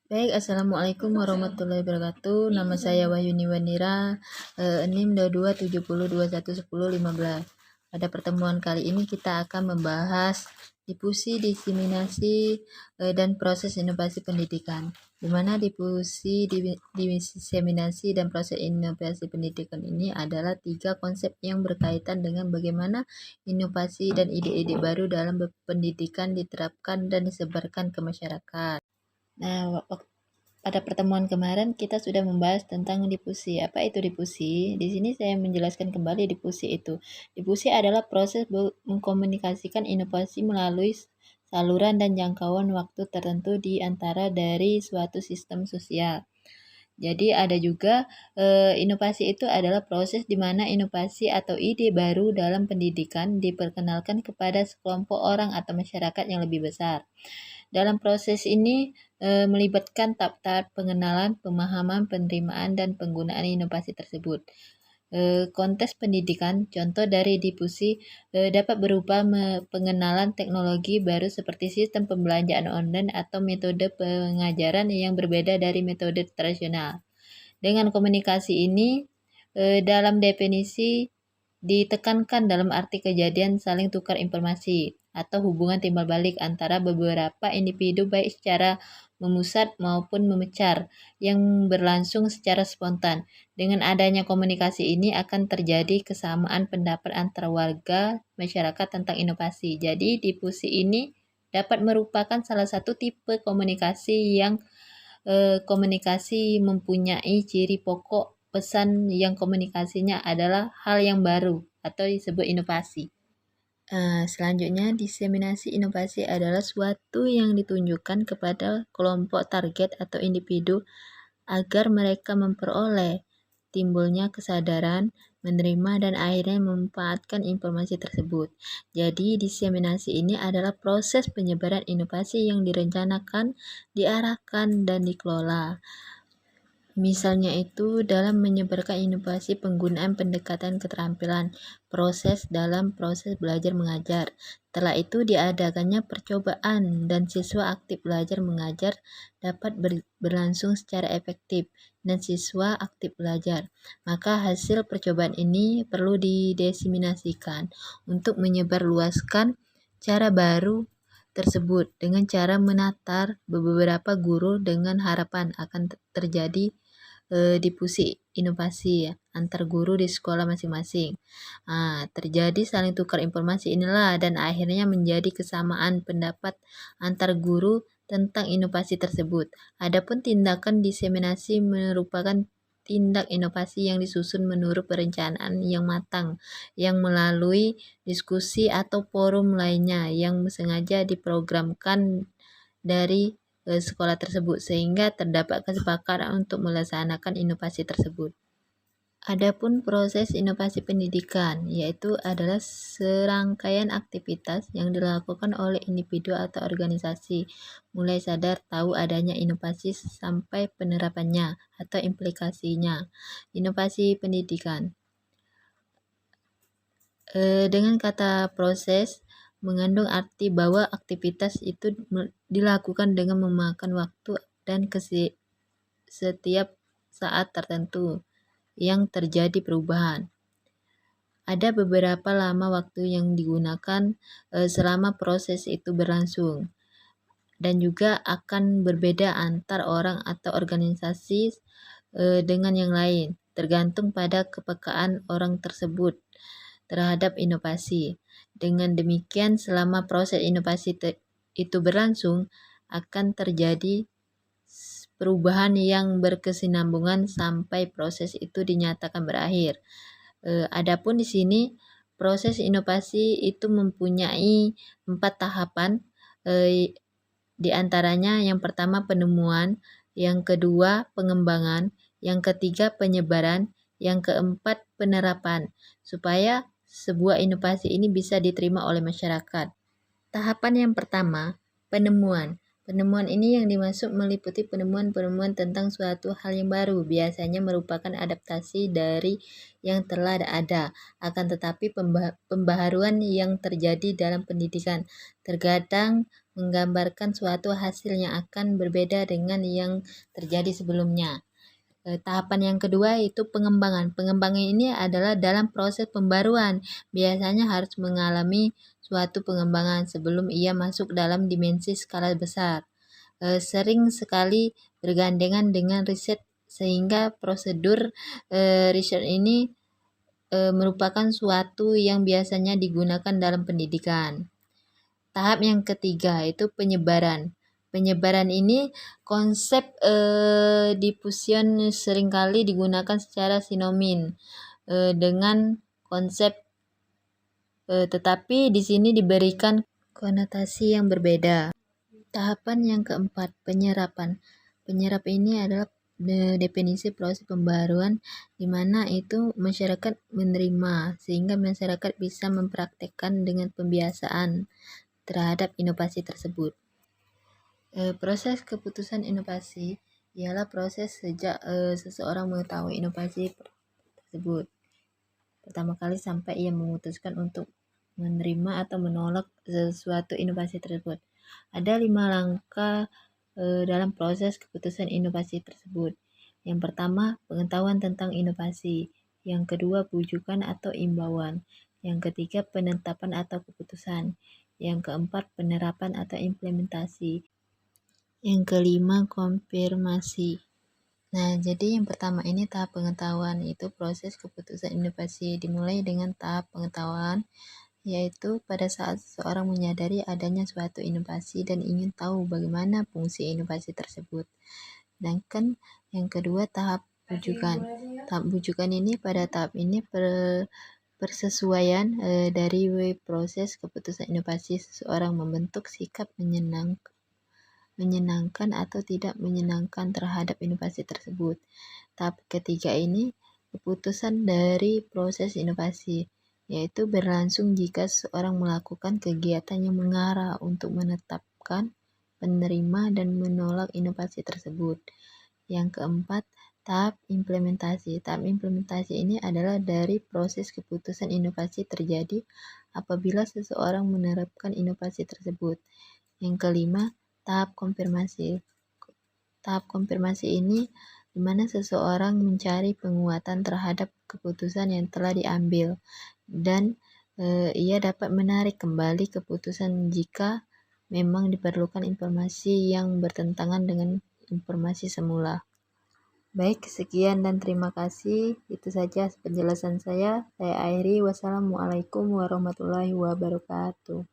Baik, Assalamualaikum warahmatullahi wabarakatuh. Nama saya Wahyuni Wandira, NIM 2270211015. Pada pertemuan kali ini kita akan membahas difusi, diseminasi, dan proses inovasi pendidikan. Di mana difusi, diseminasi, dan proses inovasi pendidikan ini adalah 3 konsep yang berkaitan dengan bagaimana inovasi dan ide-ide baru dalam pendidikan diterapkan dan disebarkan ke masyarakat. Nah, pada pertemuan kemarin kita sudah membahas tentang difusi. Apa itu difusi? Di sini saya menjelaskan kembali difusi itu. Difusi adalah proses mengkomunikasikan inovasi melalui saluran dan jangkauan waktu tertentu di antara dari suatu sistem sosial. Jadi ada juga inovasi itu adalah proses di mana inovasi atau ide baru dalam pendidikan diperkenalkan kepada sekelompok orang atau masyarakat yang lebih besar. Dalam proses ini melibatkan tahap-tahap pengenalan, pemahaman, penerimaan, dan penggunaan inovasi tersebut. Konteks pendidikan, contoh dari difusi dapat berupa pengenalan teknologi baru seperti sistem pembelajaran online atau metode pengajaran yang berbeda dari metode tradisional. Dengan komunikasi ini, dalam definisi ditekankan dalam arti kejadian saling tukar informasi atau hubungan timbal balik antara beberapa individu baik secara memusat maupun memecar yang berlangsung secara spontan. Dengan adanya komunikasi ini akan terjadi kesamaan pendapat antara warga masyarakat tentang inovasi. Jadi difusi ini dapat merupakan salah satu tipe komunikasi yang komunikasi mempunyai ciri pokok pesan yang komunikasinya adalah hal yang baru atau disebut inovasi. Selanjutnya, diseminasi inovasi adalah suatu yang ditunjukkan kepada kelompok target atau individu agar mereka memperoleh timbulnya kesadaran, menerima, dan akhirnya memanfaatkan informasi tersebut. Jadi, diseminasi ini adalah proses penyebaran inovasi yang direncanakan, diarahkan, dan dikelola. Misalnya itu dalam menyebarkan inovasi penggunaan pendekatan keterampilan proses dalam proses belajar mengajar. Setelah itu diadakannya percobaan dan siswa aktif belajar mengajar dapat berlangsung secara efektif dan siswa aktif belajar. Maka hasil percobaan ini perlu didiseminasikan untuk menyebarluaskan cara baru tersebut dengan cara menatar beberapa guru dengan harapan akan terjadi difusi inovasi ya, antar guru di sekolah masing-masing. Terjadi saling tukar informasi inilah dan akhirnya menjadi kesamaan pendapat antar guru tentang inovasi tersebut. Adapun tindakan diseminasi merupakan tindak inovasi yang disusun menurut perencanaan yang matang, yang melalui diskusi atau forum lainnya yang sengaja diprogramkan dari sekolah tersebut sehingga terdapat kesepakatan untuk melaksanakan inovasi tersebut. Adapun proses inovasi pendidikan yaitu adalah serangkaian aktivitas yang dilakukan oleh individu atau organisasi mulai sadar tahu adanya inovasi sampai penerapannya atau implikasinya. Inovasi pendidikan dengan kata proses mengandung arti bahwa aktivitas itu dilakukan dengan memakan waktu dan setiap saat tertentu yang terjadi perubahan. Ada beberapa lama waktu yang digunakan selama proses itu berlangsung dan juga akan berbeda antar orang atau organisasi dengan yang lain tergantung pada kepekaan orang tersebut terhadap inovasi. Dengan demikian, selama proses inovasi itu berlangsung, akan terjadi perubahan yang berkesinambungan sampai proses itu dinyatakan berakhir. Adapun di sini proses inovasi itu mempunyai 4 tahapan, di antaranya yang pertama penemuan, yang kedua pengembangan, yang ketiga penyebaran, yang keempat penerapan, supaya sebuah inovasi ini bisa diterima oleh masyarakat. Tahapan yang pertama, penemuan. Penemuan ini yang dimaksud meliputi penemuan-penemuan tentang suatu hal yang baru, biasanya merupakan adaptasi dari yang telah ada, akan tetapi pembaharuan yang terjadi dalam pendidikan terkadang menggambarkan suatu hasil yang akan berbeda dengan yang terjadi sebelumnya. Tahapan yang kedua itu pengembangan. Pengembangan ini adalah dalam proses pembaruan. Biasanya harus mengalami suatu pengembangan sebelum ia masuk dalam dimensi skala besar. Sering sekali bergandengan dengan riset sehingga prosedur riset ini merupakan suatu yang biasanya digunakan dalam pendidikan. Tahap yang ketiga itu penyebaran. Penyebaran ini konsep diffusion seringkali digunakan secara sinonim dengan konsep tetapi di sini diberikan konotasi yang berbeda. Tahapan yang keempat, penyerapan. Penyerap ini adalah definisi proses pembaruan di mana itu masyarakat menerima sehingga masyarakat bisa mempraktekkan dengan pembiasaan terhadap inovasi tersebut. Proses keputusan inovasi ialah proses sejak seseorang mengetahui inovasi tersebut pertama kali sampai ia memutuskan untuk menerima atau menolak sesuatu inovasi tersebut. Ada 5 langkah dalam proses keputusan inovasi tersebut. Yang pertama, pengetahuan tentang inovasi. Yang kedua, bujukan atau imbauan. Yang ketiga, penetapan atau keputusan. Yang keempat, penerapan atau implementasi. Yang kelima, konfirmasi. Nah, jadi yang pertama ini tahap pengetahuan, itu proses keputusan inovasi dimulai dengan tahap pengetahuan, yaitu pada saat seseorang menyadari adanya suatu inovasi dan ingin tahu bagaimana fungsi inovasi tersebut. Sedangkan yang kedua tahap bujukan. Tahap bujukan ini pada tahap ini persesuaian dari proses keputusan inovasi seseorang membentuk sikap menyenangkan atau tidak menyenangkan terhadap inovasi tersebut. Tahap ketiga ini keputusan dari proses inovasi, yaitu berlangsung jika seorang melakukan kegiatan yang mengarah untuk menetapkan, menerima, dan menolak inovasi tersebut. Yang keempat, tahap implementasi. Tahap implementasi ini adalah dari proses keputusan inovasi terjadi apabila seseorang menerapkan inovasi tersebut. Yang kelima, tahap konfirmasi. Tahap konfirmasi ini di mana seseorang mencari penguatan terhadap keputusan yang telah diambil dan ia dapat menarik kembali keputusan jika memang diperlukan informasi yang bertentangan dengan informasi semula. Baik, sekian dan terima kasih. Itu saja penjelasan saya. Saya akhiri. Wassalamualaikum warahmatullahi wabarakatuh.